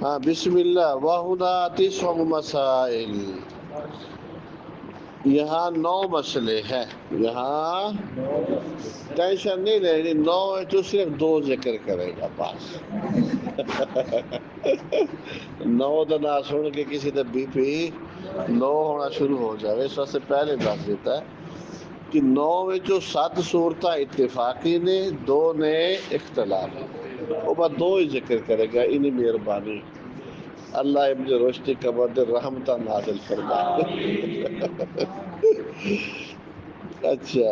ہاں بسم اللہ وَهُنَا تِسْعُ مسائل، یہاں 9 مسئلے ہیں. یہاں ٹینشن نہیں لینی، 9 ہے تو صرف 2 ذکر کرے گا بس. 9 تو نہ سن کے کسی کا بی پی لو ہونا شروع ہو جائے. اس وقت سے پہلے دس دیتا ہے کہ 9 میں جو 7 صورتیں اتفاقی نے، 2 نے اختلاف. وہ بس 2 ہی ذکر کرے گا. انہی مہربانی اللہ ابن رشد کا بدر رحمتہ نازل فرمائے. اچھا،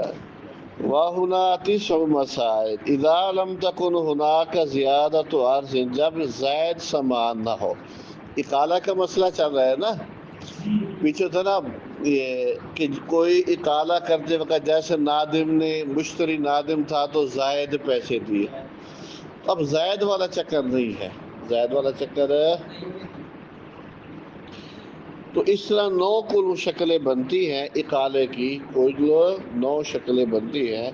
وَهُنَا تِسْعُ مسائل اِذَا لَمْ تَكُنْ هُنَاكَ زِيَادَةُ عَرْضٍ، جب زائد سامان نہ ہو. اقالہ کا مسئلہ چل رہا ہے نا. پیچھے تھا نا یہ کہ کوئی اقالہ کرتے وقت جیسے نادم نے، مشتری نادم تھا تو زائد پیسے دیے. اب زائد والا چکر نہیں ہے. زائد والا چکر ہے تو اس طرح 9 کل شکلیں بنتی ہیں اقالے کی. کوئی 9 شکلیں بنتی ہیں.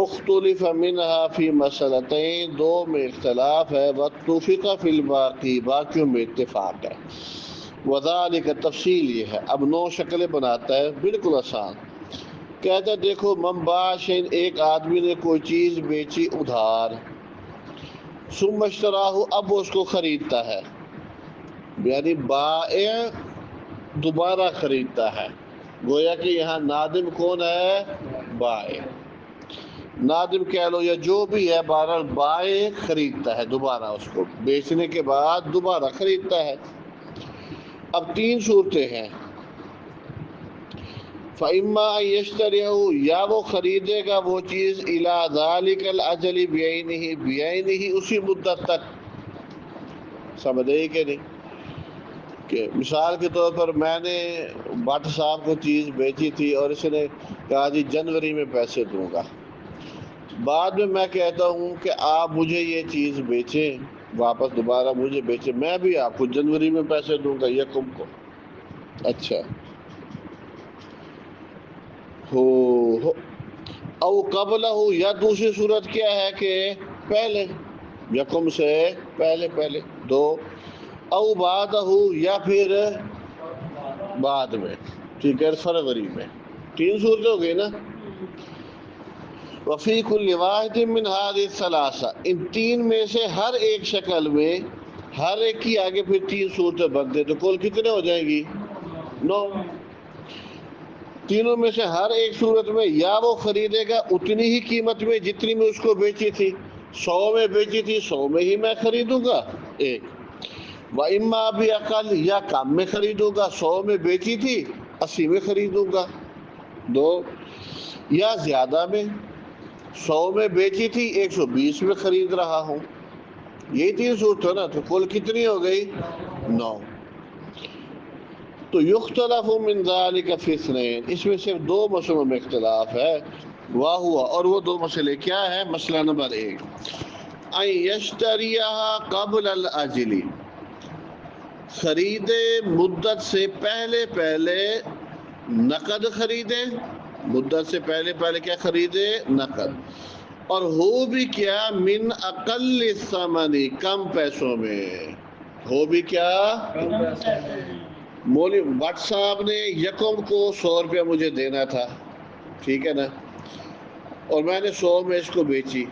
اختلف منہا فی مسئلتین، 2 میں اختلاف ہے. واتفق فی الباقی، باقیوں میں اتفاق ہے. وذالک، تفصیل یہ ہے. اب 9 شکلیں بناتا ہے بالکل آسان. کہتا ہے دیکھو، منباشن، ایک آدمی نے کوئی چیز بیچی ادھار. ثم اشتراہ، اب وہ اس کو خریدتا ہے. یعنی بائع دوبارہ خریدتا ہے. گویا کہ یہاں نادم کون ہے؟ بائع. نادم کہہ لو یا جو بھی ہے، بہرحال بائع خریدتا ہے دوبارہ، اس کو بیچنے کے بعد دوبارہ خریدتا ہے. اب 3 صورتیں ہیں. فَإِمَّا أَن يَشْتَرِيَهُ، یا وہ خریدے گا وہ چیز إِلَى ذَلِكَ الْأَجَلِ بِعَيْنِهِ، اسی مدت تک. سمجھے کہ نہیں؟ کہ مثال کے طور پر میں نے بٹ صاحب کو چیز بیچی تھی اور اس نے کہا جی جنوری میں پیسے دوں گا. بعد میں میں کہتا ہوں کہ آپ مجھے یہ چیز بیچیں، واپس دوبارہ مجھے بیچیں، میں بھی آپ کو جنوری میں پیسے دوں گا یکم کو. اچھا، ہو او قبلہ، یا دوسری صورت کیا ہے کہ پہلے، یکم سے پہلے 2. او بعدہ، یا پھر بعد میں، ٹھیک ہے، فروری میں. 3 صورتیں ہو گئی نا. وفی کل واحد من هذه الثلاثہ، ان 3 میں سے ہر ایک شکل میں، ہر ایک کی آگے پھر 3 صورتیں بنتے تو کل کتنے ہو جائیں گی؟ 9. تینوں میں سے ہر ایک صورت میں یا وہ خریدے گا اتنی ہی قیمت میں جتنی میں اس کو بیچی تھی. 100 میں بیچی تھی، 100 میں ہی میں خریدوں گا. ایک. وَإِمَّا بِأَقَلٍ، یا کم میں خریدوں گا. 100 میں بیچی تھی، 80 میں خریدوں گا. 2. یا زیادہ میں، 100 میں بیچی تھی، 120 میں خرید رہا ہوں. یہ 3 صورت ہے نا. تو کل کتنی ہو گئی؟ 9. تو یختلف من ذلک فی اثنین، اس میں صرف 2 مسئلوں میں اختلاف ہے. واہ ہوا، اور وہ 2 مسئلے کیا ہے؟ مسئلہ نمبر 1، ان یشتریہا قبل الاجل، خریدے مدت سے پہلے نقد خریدے. مدت سے پہلے کیا خریدے؟ نقد. اور ہو بھی کیا؟ من اقل الثمن، کم پیسوں میں. ہو بھی کیا؟ مولوی بٹ صاحب نے یکم کو 100 روپیہ مجھے دینا تھا، ٹھیک ہے نا، اور میں نے 100 میں اس کو بیچی.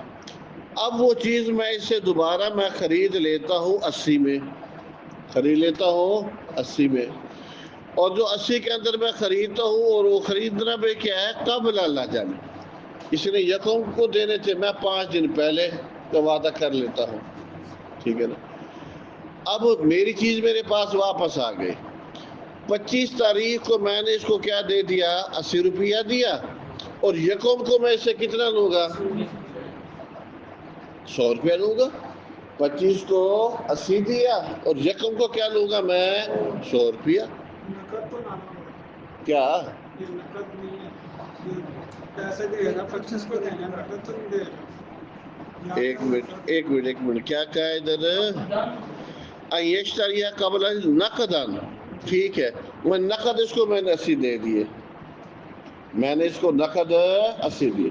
اب وہ چیز میں اس سے دوبارہ میں خرید لیتا ہوں 80 میں، خرید لیتا ہوں 80 میں. اور جو 80 کے اندر میں خریدتا ہوں، اور وہ خریدنا بھی کیا ہے؟ قبل الاجل. اس نے یکم کو دینے تھے، میں 5 دن پہلے کا وعدہ کر لیتا ہوں، ٹھیک ہے نا. اب میری چیز میرے پاس واپس آ گئی. 25 تاریخ کو میں نے اس کو کیا دے دیا؟ 80 روپیہ دیا. اور یکم کو میں اس سے کتنا لوں گا؟ 100 روپیہ لوں گا. 25 کو 80 دیا، اور یکم کو کیا لوں گا میں؟ 100 روپیہ. کیا؟ ایک منٹ کیا کہا ادھر؟ یشتریہ قبل نقداً، ٹھیک ہے. میں نقد اس کو میں نے 80 دے دیے، میں نے اس کو نقد 80 دیے.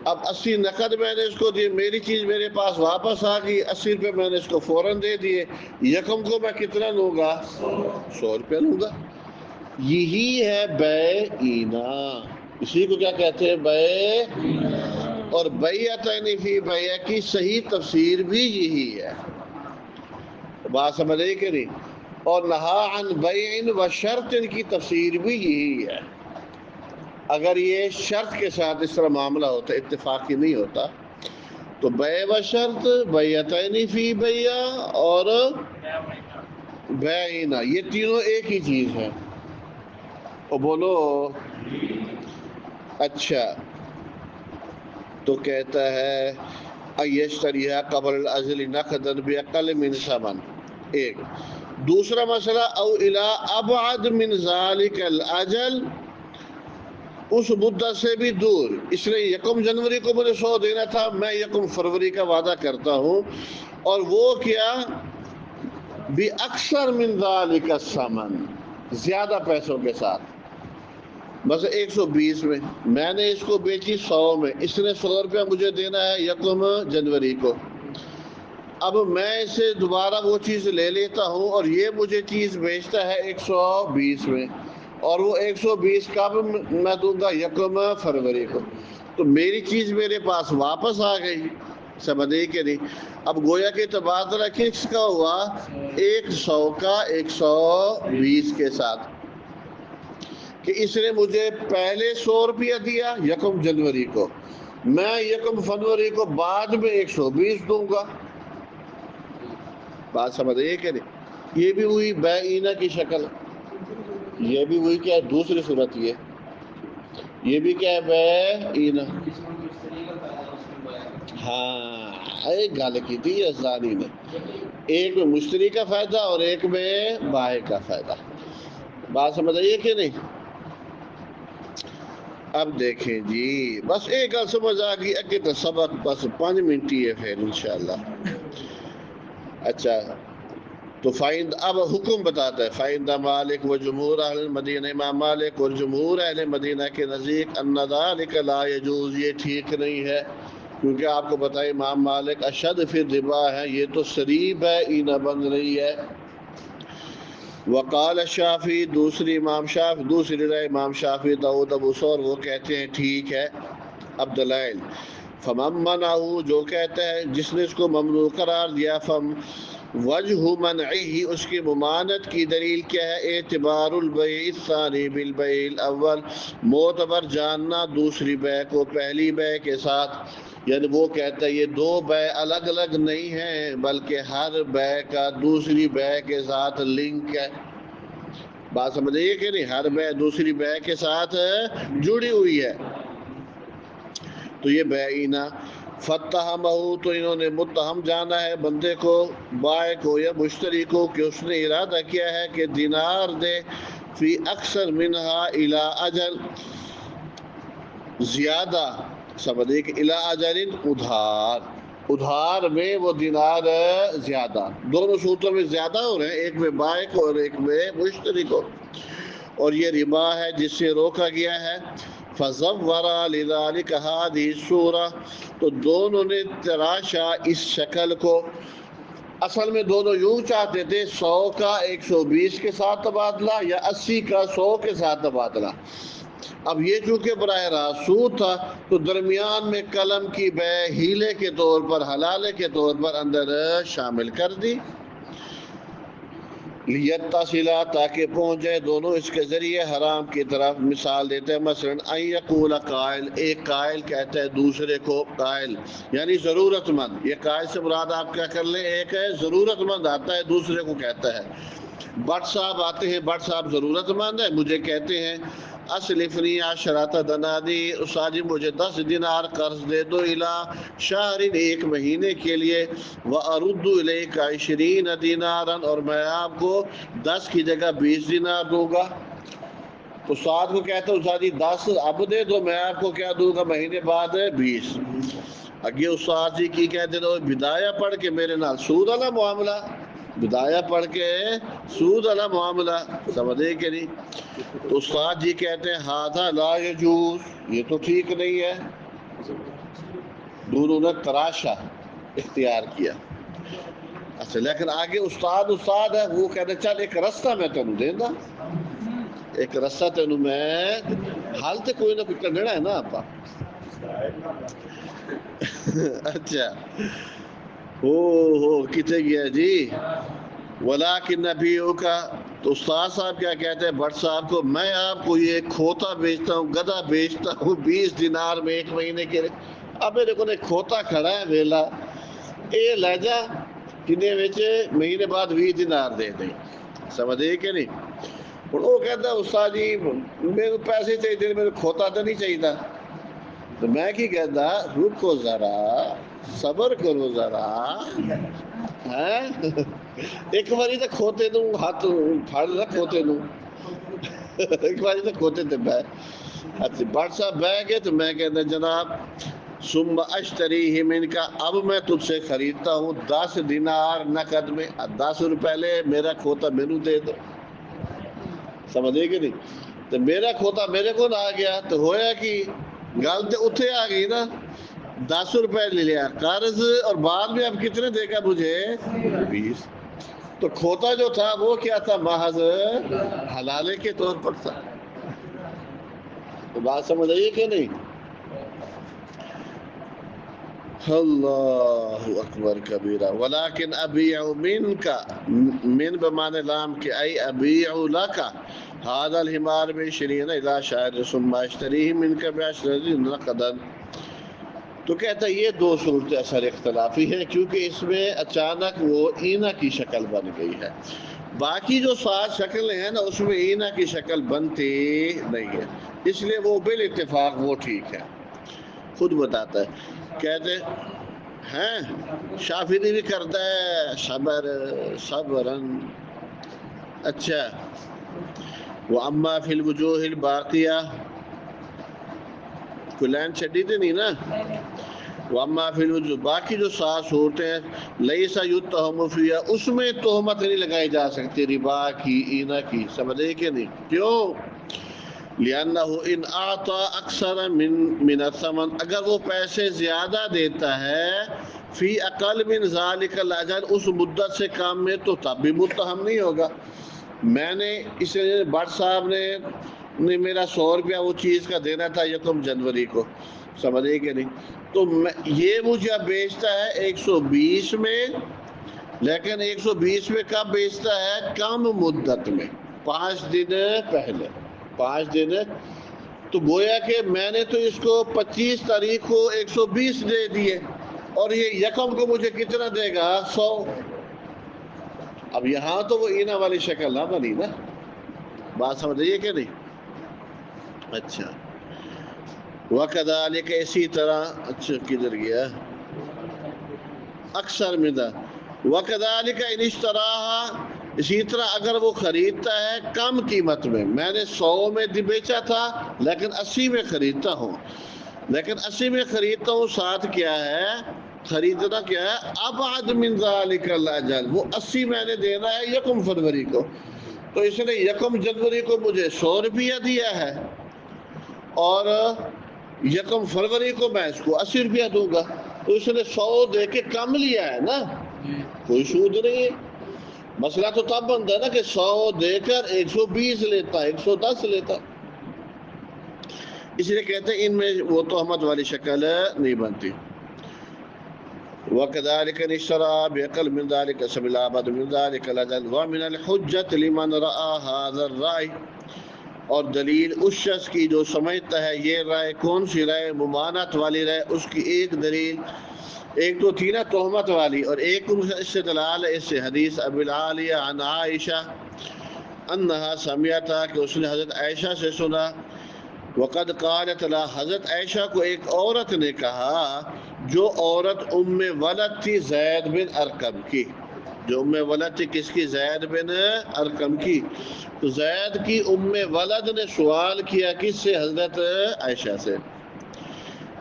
اب 80 نقد میں نے اس کو دی، میری چیز میرے پاس واپس آ گئی، 80 روپے میں نے اس کو فوراً دے دیے، یکم کو میں کتنا لوں گا؟ 100 روپے لوں گا۔ یہی ہے بیعینا، اسی کو کیا کہتے ہیں؟ بیع۔ اور بیعتین فی بیع کی صحیح تفسیر بھی یہی ہے، بات سمجھ رہی کہ نہیں؟ اور نہا عن بیع و شرط کی تفسیر بھی یہی ہے۔ اگر یہ شرط کے ساتھ اس طرح معاملہ ہوتا، اتفاقی نہیں ہوتا، تو بیع و شرط، بیعتین فی بیع اور بیعینا، یہ تینوں ایک ہی چیز ہے۔ اور بولو اچھا، تو کہتا ہے ایشتریھا قبل الاجل نقدا باقل من ثمن، ایک۔ دوسرا مسئلہ او الی ابعد من ذلک الاجل، اس مدت سے بھی دور، اس لیے یکم جنوری کو مجھے 100 دینا تھا، میں یکم فروری کا وعدہ کرتا ہوں، اور وہ کیا؟ باکثر من ذلک الثمن، زیادہ پیسوں کے ساتھ، بس 120 میں نے اس کو بیچی 100 میں، اس نے 100 روپیہ مجھے دینا ہے یکم جنوری کو، اب میں اسے دوبارہ وہ چیز لے لیتا ہوں اور یہ مجھے چیز بیچتا ہے 120 میں، اور وہ 120 کب میں دوں گا؟ یکم فروری کو، تو میری چیز میرے پاس واپس آ گئی، سمجھے کہ نہیں؟ اب گویا کہ تبادلہ کس کا ہوا؟ 100 کا 120 کے ساتھ، کہ اس نے مجھے پہلے 100 روپیہ دیا یکم جنوری کو، میں یکم فروری کو بعد میں 120 دوں گا، بات سمجھ رہی ہے کہ نہیں؟ یہ بھی ہوئی بیعینہ کی شکل، یہ بھی ہوئی کیا ہے؟ دوسری صورت یہ بھی کیا ہے؟ بیعینہ۔ ہاں، ایک گل کی تھی ازانی نے، ایک میں مشتری کا فائدہ اور ایک میں بائع کا فائدہ، بات سمجھ آئیے کہ نہیں؟ اب دیکھیں جی، بس ایک گل سمجھ آ گئی، اگے تو سبق بس 5 منٹ ہی ہے پھر انشاءاللہ۔ اچھا، تو فائند اب حکم بتاتا ہے، فائند مالک و جمہور اہل مدینہ، امام مالک اور جمہور اہل مدینہ کے نزدیک ان ذلک لا یجوز، یہ ٹھیک نہیں ہے، کیونکہ آپ کو بتائیں امام مالک اشد فی الربا ہے، یہ تو شریب ہے، اینہ بن رہی ہے۔ وقال شافعی، دوسری رائے امام شافعی، داؤد، ابو ثور، وہ کہتے ہیں ٹھیک ہے۔ اب دلائل، فمن منعہ، جو کہتا ہے جس نے اس کو ممنوع قرار دیا، وجہ منعہ، اس کی ممانعت کی دلیل کیا ہے؟ اعتبار البیع الثانی بالبیع الاول، معتبر جاننا دوسری بیع کو پہلی بیع کے ساتھ، یعنی وہ کہتا ہے یہ دو بیع الگ الگ نہیں ہیں، بلکہ ہر بیع کا دوسری بیع کے ساتھ لنک ہے، بات سمجھئے کہ نہیں؟ ہر بیع دوسری بیع کے ساتھ جڑی ہوئی ہے، تو یہ بیعینہ۔ فتہمہ، تو انہوں نے متہم جانا ہے بندے کو، بائع کو یا مشتری کو، کہ اس نے ارادہ کیا ہے کہ دینار دے، فی اکثر منہا الی اجل، زیادہ، سمجھے کہ الی اجل، ادھار میں وہ دینار زیادہ، دونوں صورتوں میں زیادہ ہو رہے ہیں، ایک میں بائع کو اور ایک میں مشتری کو، اور یہ ربا ہے جس سے روکا گیا ہے۔ فَزَوَّرَ لِذَلِكَ هَذِهِ الصُّورَةَ، تو دونوں نے تراشا اس شکل کو، اصل میں دونوں یوں چاہتے تھے 100 کا 120 کے ساتھ تبادلہ، یا 80 کا 100 کے ساتھ تبادلہ، اب یہ چونکہ براہ راست سود تھا، تو درمیان میں قلم کی بیع ہیلے کے طور پر، حلالے کے طور پر اندر شامل کر دی، لیتصلا، تاکہ پہنچ جائے دونوں اس کے ذریعے حرام کی طرف۔ مثال دیتے ہیں، مثلا ان یقول قائل، ایک قائل کہتا ہے دوسرے کو، قائل یعنی ضرورت مند، یہ قائل سے مراد آپ کیا کر لیں، ایک ہے ضرورت مند آتا ہے دوسرے کو کہتا ہے، بٹ صاحب آتے ہیں، بٹ صاحب ضرورت مند ہے، مجھے کہتے ہیں اسلفنی عشرۃ دنانیر، استاد جی مجھے 10 دینار قرض دے دو، الی شہر، ایک مہینے کے لیے، وارد الیک 20 دینارا، اور میں آپ کو 10 کی جگہ 20 دینار دوں گا، تو استاد کو کہتا ہوں استاد جی 10 اب دے دو، میں آپ کو کیا دوں گا مہینے بعد 20۔ اگے استاد جی کی کہتے ہیں بدایہ پڑھ کے میرے نال سود والا معاملہ، بدایہ پڑھ کے سود والا معاملہ، سمجھے کہ نہیں؟ تو استاد جی کہتے ہیں ھذا لا یجوز، یہ تو ٹھیک نہیں ہے، دونوں نے تراشا اختیار کیا. اچھا لیکن آگے استاد ہے, وہ کہتے چل ایک رستہ میں تینوں دینا, ایک رستہ تینوں میں حال تے کوئی نہ کوئی کڈنا ہے نا آپ. اچھا ہو کتنے گیا جی. ولیکن نبیوں کا, تو استاد صاحب کیا کہتے ہیں بٹ صاحب کو, میں آپ کو یہ کھوتا بیچتا ہوں, گدھا بیچتا ہوں 20 دینار میں 1 مہینے کے لیے. اب میرے کو کھوتا کھڑا ہے ویلا, یہ لے جا کنے مہینے بعد 20 دینار دے دیں. سمجھے کہ نہیں. وہ کہتا استاد جی میرے پیسے چاہیے, میرے کھوتا تو نہیں چاہیے. تو میں کی کہتا رکو ذرا, صبر کرو ذرا, ایک باری تو کھوتے دوں ہاتھ پھاڑ رہا کھوتے دوں, ایک باری تو کھوتے تھے بہ. اچھا بٹ صاحب بہ گئے تو میں کہتا جناب ثم اشتری من کا, اب میں تجھ سے خریدتا ہوں 10 دینار نقد میں, 10 روپے لے میرا کھوتا میرے دے دو. سمجھے کہ نہیں. تو میرا کھوتا میرے کو نہ آ گیا تو ہویا کہ گل تو اتنے آ گئی نا, 10 روپے لے لیا قرض, اور بعد میں اب کتنے دے گا مجھے 20. تو کھوتا جو تھا وہ کیا تھا, محض حلالے کے طور پر تھا. تو بات سمجھ آئیے کہ نہیں. اللہ اکبر کبیرہ. ولیکن ابیع منک, من بمعنی لام کی ای ابیع لک هذا الحمار ب20 اذا شاعر ثم اشتریه منک ب10 نقدا. تو کہتا ہے یہ دو صورتیں اثر اختلافی ہیں, کیونکہ اس میں اچانک وہ اینا کی شکل بن گئی ہے. باقی جو 7 شکلیں ہیں نا اس میں اینا کی شکل بنتی نہیں ہے, اس لیے وہ بالاتفاق وہ ٹھیک ہے. خود بتاتا ہے, کہتے ہیں شافعی بھی کرتا ہے صبرن. اچھا واما فی الوجوہ الباقیہ, کوئی لائن چھڈی تو نہیں نا. واما فی الوجوہ, باقی جو 7 صورتیں لیسا یتہم فیہا, اس میں تہمت نہیں لگائی جا سکتی ربا کی, اینا کی. سمجھے کہ نہیں. کیوں؟ لأنہ ان اعطى اکثر من الثمن, اگر وہ پیسے زیادہ دیتا ہے فی اقل من ذلک الاجل, اس مدت سے کام میں, تو تب بھی متہم نہیں ہوگا. میں نے اسے بٹ صاحب نے میرا 100 روپیہ وہ چیز کا دینا تھا 1 جنوری کو. سمجھے کہ نہیں. تو یہ مجھے بیچتا ہے 120 میں, لیکن 120 میں کب بیچتا ہے, کم مدت میں, 5 دن پہلے, 5 دن. تو گویا کہ میں نے تو اس کو 25 تاریخ کو 120 دے دیے, اور یہ 1 کو مجھے کتنا دے گا, 100. اب یہاں تو وہ اینا والی شکل نہ بنی نا. بات سمجھئے کہ نہیں. اچھا وَكَذَلِكَ, اسی طرح. اچھا کدھر گیا, اکثر میں دا. وَكَذَلِكَ إِنِ اشْتَرَاهَا, اسی طرح اگر وہ خریدتا ہے کم قیمت میں, میں نے 100 میں بیچا تھا لیکن 80 میں خریدتا ہوں, لیکن 80 میں خریدتا ہوں, ساتھ کیا ہے, خریدنا کیا ہے, ابعد من ذلک الاجل, وہ 80 میں نے دینا ہے 1 فروری کو, تو اس نے 1 جنوری کو مجھے 100 روپیہ دیا ہے, اور 1 فروری کو میں اس کو 80 روپیہ دوں گا, تو اس نے 100 دے کے کم لیا ہے نا, کوئی سود نہیں ہے. مسئلہ تو تب بنتا ہے نا کہ 100 دے کر 120 لیتا, 110 لیتا. اس لیے کہتے ہیں ان میں وہ تہمت والی شکل نہیں بنتی. وَكَذَلِكَ نِشْتَرَى بِأَقَلٍّ مِنْ ذَلِكَ سَبِيلَ عَبَدٍ مِنْ ذَلِكَ الْأَجَلِ وَمِنَ الْحُجَّةِ لِمَنْ رَأَى هَذَا الرَّأْيَ, اور دلیل اس شخص کی جو سمجھتا ہے یہ رائے. کون سی رائے؟ ممانعت والی رائے. اس کی ایک دلیل, ایک تو تھی نا تہمت والی, اور ایک استدلال ہے اس سے حدیث ابی العالیہ عن عائشہ انہا سمعتا, کہ اس نے حضرت عائشہ سے سنا. وقد قالت لا, حضرت عائشہ کو ایک عورت نے کہا, جو عورت ام ولد تھی زید بن ارقم کی. جو ام ولد تھی کس کی؟ زید بن ارقم کی. تو زید کی ام ولد نے سوال کیا کس سے؟ حضرت عائشہ سے.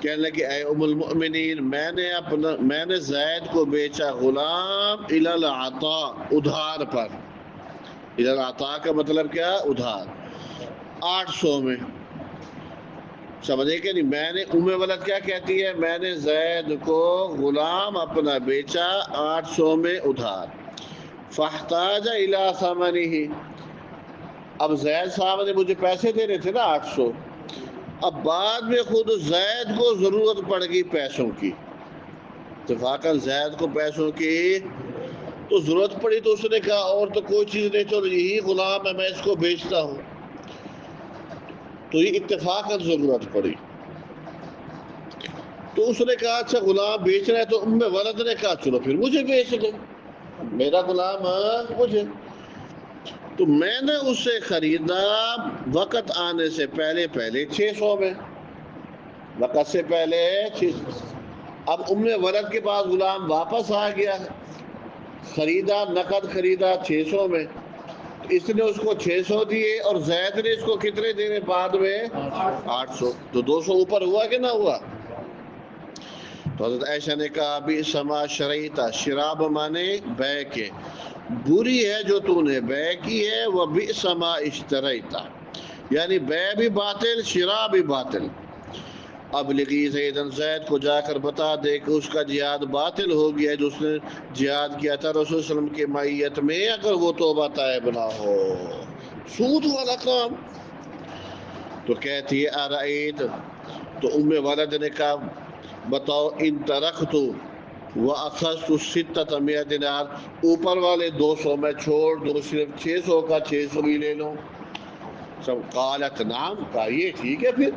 کہنے لگی اے ام المؤمنین, میں نے زید کو بیچا غلام الی العطاء, ادھار پر. الی العطاء کا مطلب کیا؟ ادھار, 800 میں. سمجھے کہ نہیں؟ میں نے ام ولد کیا کہتی ہے؟ میں نے زید کو غلام اپنا بیچا 800 میں ادھار، فاحتاج الی ثمنہ، اب زید صاحب نے مجھے پیسے دینے تھے نا 800، اب بعد میں خود زید کو ضرورت پڑ گئی پیسوں کی، اتفاقاً زید کو پیسوں کی تو ضرورت پڑی، تو اس نے کہا اور تو کوئی چیز نہیں، چلو یہی غلام ہے میں اس کو بیچتا ہوں، تو یہ اتفاقاً ضرورت پڑی، تو اس نے کہا اچھا غلام بیچ رہا ہے، تو ام ولد نے کہا چلو پھر مجھے بیچ دو، میرا غلام مجھے، تو میں نے اس سے خریدا وقت آنے سے پہلے 600 میں، وقت سے پہلے 600۔ اب ام ولد کے پاس غلام واپس آ گیا، خریدا نقد خریدا 600 میں، اس نے اس کو 600 دیے اور زید نے اس کو کتنے دینے بعد میں؟ 800، تو 200 اوپر ہوا کہ نہ ہوا؟ تو حضرت عائشہ نے کہا بئس ما شریتا، شراب مانے بے کے، بری ہے جو تو نے بے کی ہے، وہ بئس ما اشتریتا، یعنی بے بھی باطل شراب بھی باطل۔ اب لگی زیدن، زید کو جا کر بتا دے کہ اس کا جہاد باطل ہو گیا ہے جو اس نے جہاد کیا تھا رسول صلی اللہ علیہ وسلم کے معیت میں، اگر وہ توبہ طائب نہ ہو، سود والا کام۔ تو کہتی ہے ارائیت، تو ام ولد نے کہا بتاؤ، ان ترکت واخذت 600 دینار، اوپر والے 200 میں چھوڑ دو، صرف 600 کا 600 ہی لے لو۔ سب قالت نعم، کہا یہ ٹھیک ہے، پھر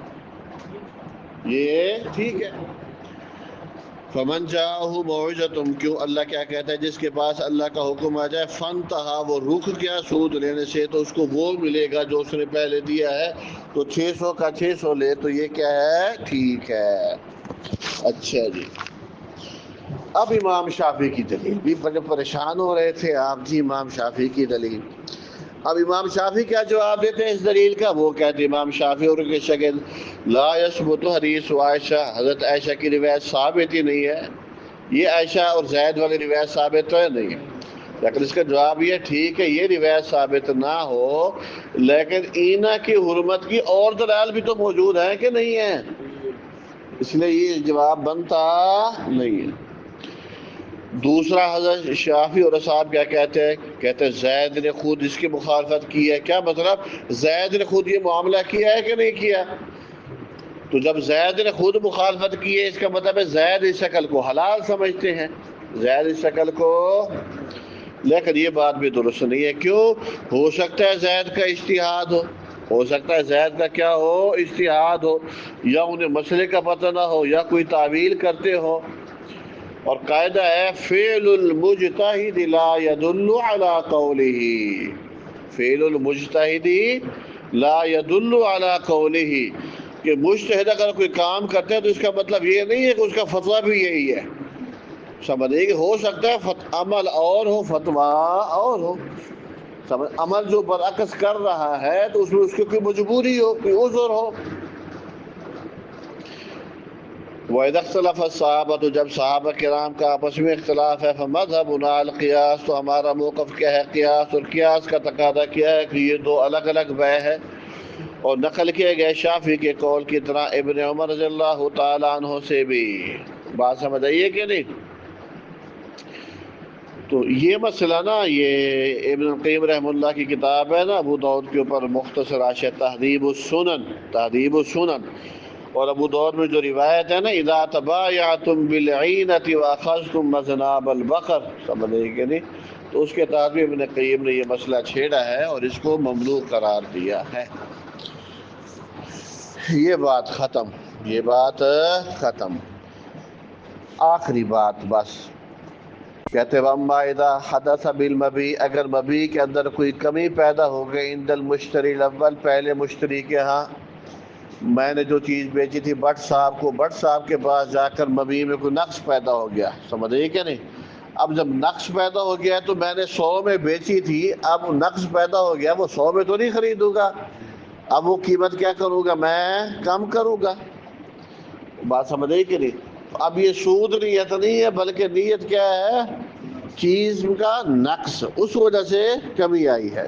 یہ ٹھیک ہے۔ فمن جاءہ موعظۃ، کیوں اللہ کیا کہتا ہے جس کے پاس اللہ کا حکم آ جائے، فانتہا، وہ رک گیا سود لینے سے، تو اس کو وہ ملے گا جو اس نے پہلے دیا ہے، تو 600 کا 600 لے، تو یہ کیا ہے؟ ٹھیک ہے۔ اچھا جی، اب امام شافعی کی دلیل، بھی بڑے پریشان ہو رہے تھے آپ جی امام شافعی کی دلیل۔ اب امام شافعی کیا جواب دیتے ہیں اس دلیل کا؟ وہ کہتے ہیں امام شافعی اور ان کے شاگرد، لا یثبت حدیث عائشہ، حضرت عائشہ کی روایت ثابت ہی نہیں ہے، یہ عائشہ اور زید والی روایت ثابت تو نہیں ہے۔ لیکن اس کا جواب یہ ٹھیک ہے یہ روایت ثابت نہ ہو، لیکن اینا کی حرمت کی اور دلائل بھی تو موجود ہیں کہ نہیں ہیں، اس لیے یہ جواب بنتا نہیں ہے۔ دوسرا حضرت شافعی اور اصحاب کیا کہتے ہیں؟ کہتے ہیں زید نے خود اس کی مخالفت کی ہے۔ کیا مطلب؟ زید نے خود یہ معاملہ کیا ہے کہ نہیں کیا؟ تو جب زید نے خود مخالفت کی ہے، اس کا مطلب ہے زید اس شکل کو حلال سمجھتے ہیں، زید اس شکل کو، لیکن یہ بات بھی درست نہیں ہے۔ کیوں؟ ہو سکتا ہے زید کا اجتہاد ہو سکتا ہے زید کا کیا ہو؟ اجتہاد ہو، یا انہیں مسئلے کا پتہ نہ ہو، یا کوئی تعویل کرتے ہو۔ اور قاعدہ ہے فعل المجتہد لا يدل على قولہ، فعل المجتہد لا يدل على قولہ، کہ مجتہد اگر کوئی کام کرتے ہیں تو اس کا مطلب یہ نہیں ہے کہ اس کا فتویٰ بھی یہی ہے۔ سمجھے کہ ہو سکتا ہے عمل اور ہو فتویٰ اور ہو، عمل جو برعکس کر رہا ہے تو اس میں اس کی کوئی مجبوری ہو، کوئی عذر ہو۔ وَإِذَا اخْتَلَفَ الصَّحَابَةُ، جب صحابہ کرام کا آپس میں اختلاف ہے، فَمَذْهَبُنَا الْقِيَاسُ، تو ہمارا موقف کیا ہے؟ قیاس، اور قیاس کا تقاضا کیا ہے کہ یہ دو الگ الگ بے ہے۔ اور نقل کیے گئے شافعی کے قول کی طرح ابن عمر رضی اللہ تعالیٰ عنہ سے بھی، بات سمجھ آئیے کہ نہیں؟ تو یہ مسئلہ نا، یہ ابن القیم رحمہ اللہ کی کتاب ہے نا ابو داؤد کے اوپر مختصر حاشیہ تہذیب السنن، تہذیب السنن، اور ابو داؤد میں جو روایت ہے نا اذا تبایعتم بالعینۃ واخذتم مذناب البقر، سمجھے کہ نہیں؟ تو اس کے تحت بھی ابن قیم نے یہ مسئلہ چھیڑا ہے اور اس کو ممنوع قرار دیا ہے۔ یہ بات ختم، یہ بات ختم۔ آخری بات بس، کہتے وَأَمَّا إِذَا حَدَثَ بِالْمَبِيعِ، اگر مبیع کے اندر کوئی کمی پیدا ہو گئی عند المشتری الاول، پہلے مشتری کے ہاں، میں نے جو چیز بیچی تھی بٹ صاحب کو، بٹ صاحب کے پاس جا کر مبیع میں کوئی نقص پیدا ہو گیا، سمجھے کہ نہیں؟ اب جب نقص پیدا ہو گیا تو میں نے 100 میں بیچی تھی، اب نقص پیدا ہو گیا، وہ 100 میں تو نہیں خریدوں گا، اب وہ قیمت کیا کروں گا؟ میں کم کروں گا، بات سمجھے کہ نہیں؟ اب یہ سود نیت نہیں ہے، بلکہ نیت کیا ہے؟ چیز کا نقص، اس وجہ سے کمی آئی ہے۔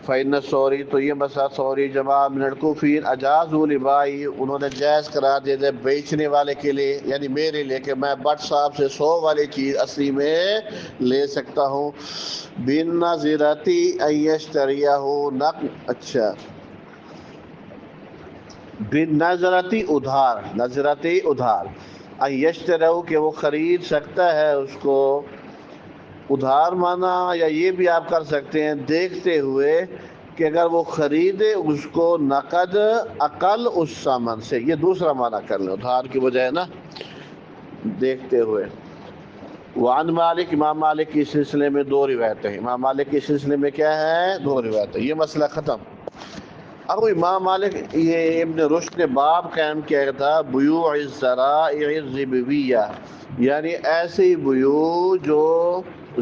فإن سوری، تو یہ مسئلہ سوری جماع من الکوفیین اجازوا لبائی، انہوں نے جائز قرار دے دے بیچنے والے کے لیے، یعنی میرے لیے کہ میں بٹ صاحب سے 100 والی چیز 80 میں لے سکتا ہوں. بالنظرتی ان یشتریہ نقد، اچھا بالنظرتی ادھار، نظرتی ادھار، ان یشترہ کہ وہ خرید سکتا ہے اس کو. ادھار مانا یا یہ بھی آپ کر سکتے ہیں دیکھتے ہوئے کہ اگر وہ خریدے اس کو نقد اقل اس سامان سے، یہ دوسرا معنی کر لیں ادھار کی بجائے نا، دیکھتے ہوئے. وعن مالک، امام مالک کی سلسلے میں 2 روایتیں ہیں. امام مالک کی سلسلے میں کیا ہے؟ 2 روایتیں. یہ مسئلہ ختم. اب امام مالک، یہ ابن رشد نے باب قائم کیا تھا بیوع الذرائع الربویہ، یعنی ایسی بیوع جو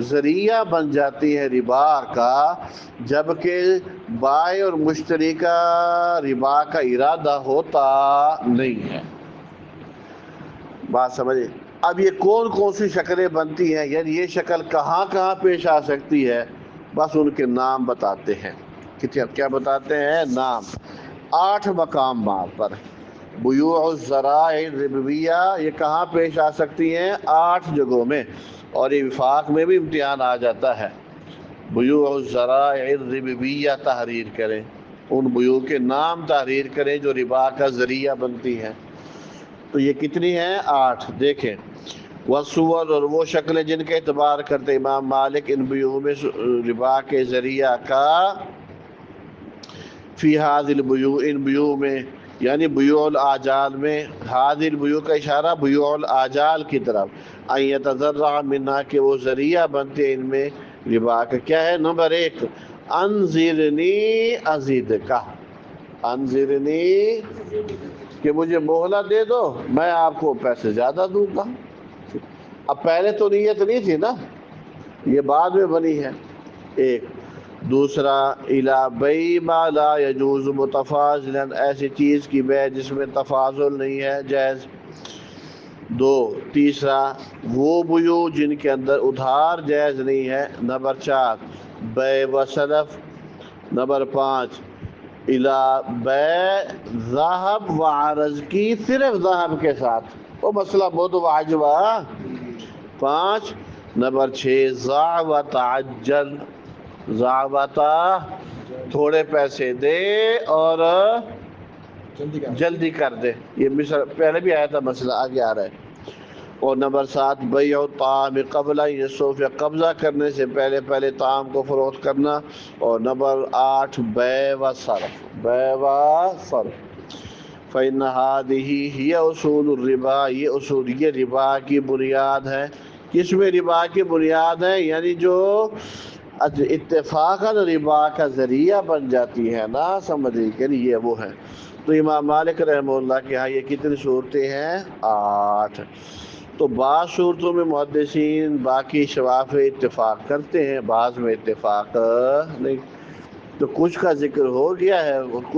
ذریعہ بن جاتی ہے ربا کا، جبکہ بائع اور مشتری کا ربا کا ارادہ ہوتا نہیں ہے. بات سمجھے؟ اب یہ کون کون سی شکلیں بنتی ہیں، یعنی یہ شکل کہاں کہاں پیش آ سکتی ہے، بس ان کے نام بتاتے ہیں. کیا بتاتے ہیں؟ نام. 8 مقامات پر بیوع الذرائع الربویہ یہ کہاں پیش آ سکتی ہیں؟ 8 جگہوں میں. اور یہ وفاق میں بھی امتحان آ جاتا ہے. بیوع الذرائع الربویہ تحریر کریں، ان بیوع کے نام تحریر کریں جو ربا کا ذریعہ بنتی ہیں. تو یہ کتنی ہیں؟ 8. دیکھیں، والصور، اور وہ شکلیں جن کے اعتبار کرتے امام مالک ان بیوع میں ربا کے ذریعہ کا، فی هذه البیوع، ان بیوع میں، یعنی بیوع الاجال میں. هذه البیوع کا اشارہ بیوع الاجال کی طرف. ان یتذرع منها کہ وہ ذریعہ بنتے ان میں ربا کا. کیا ہے؟ نمبر 1، انذرنی ازیدک، انذرنی کہ مجھے مہلت دے دو میں آپ کو پیسے زیادہ دوں گا. اب پہلے تو نیت نہیں تھی نا، یہ بعد میں بنی ہے. ایک. دوسرا، الی بیع ما لا یجوز متفاضلا، ایسی چیز کی بیع جس میں تفاضل نہیں ہے جائز. 2. تیسرا، وہ بیوع جن کے اندر ادھار جائز نہیں ہے. نمبر 4، بیع و سلف. نمبر 5، الی بیع ذهب و عرض کی، صرف ذهب کے ساتھ، وہ مسئلہ بہت واجب ہے. 5. نمبر 6، ضع و تعجل، ضعوتا تھوڑے پیسے دے اور جلدی کر دے. یہ مثال پہلے بھی آیا تھا، مسئلہ آگے آ رہا ہے. اور نمبر 7، بیع الطعام قبل ان یصرف، قبضہ کرنے سے پہلے طعام کو فروخت کرنا. اور نمبر 8، بیع و صرف، بیع و صرف. فإن هذه هي اصول الربا، یہ ربا کی بنیاد ہے. کس میں ربا کی بنیاد ہے؟ یعنی جو اتفاقاً ربا کا ذریعہ بن جاتی ہے نا، سمجھے کہ یہ وہ ہے. تو امام مالک رحمہ اللہ کے ہاں یہ کتنی صورتیں ہیں؟ 8. تو بعض صورتوں میں محدثین باقی شواف اتفاق کرتے ہیں، بعض میں اتفاق نہیں. تو کچھ کا ذکر ہو گیا ہے، کچھ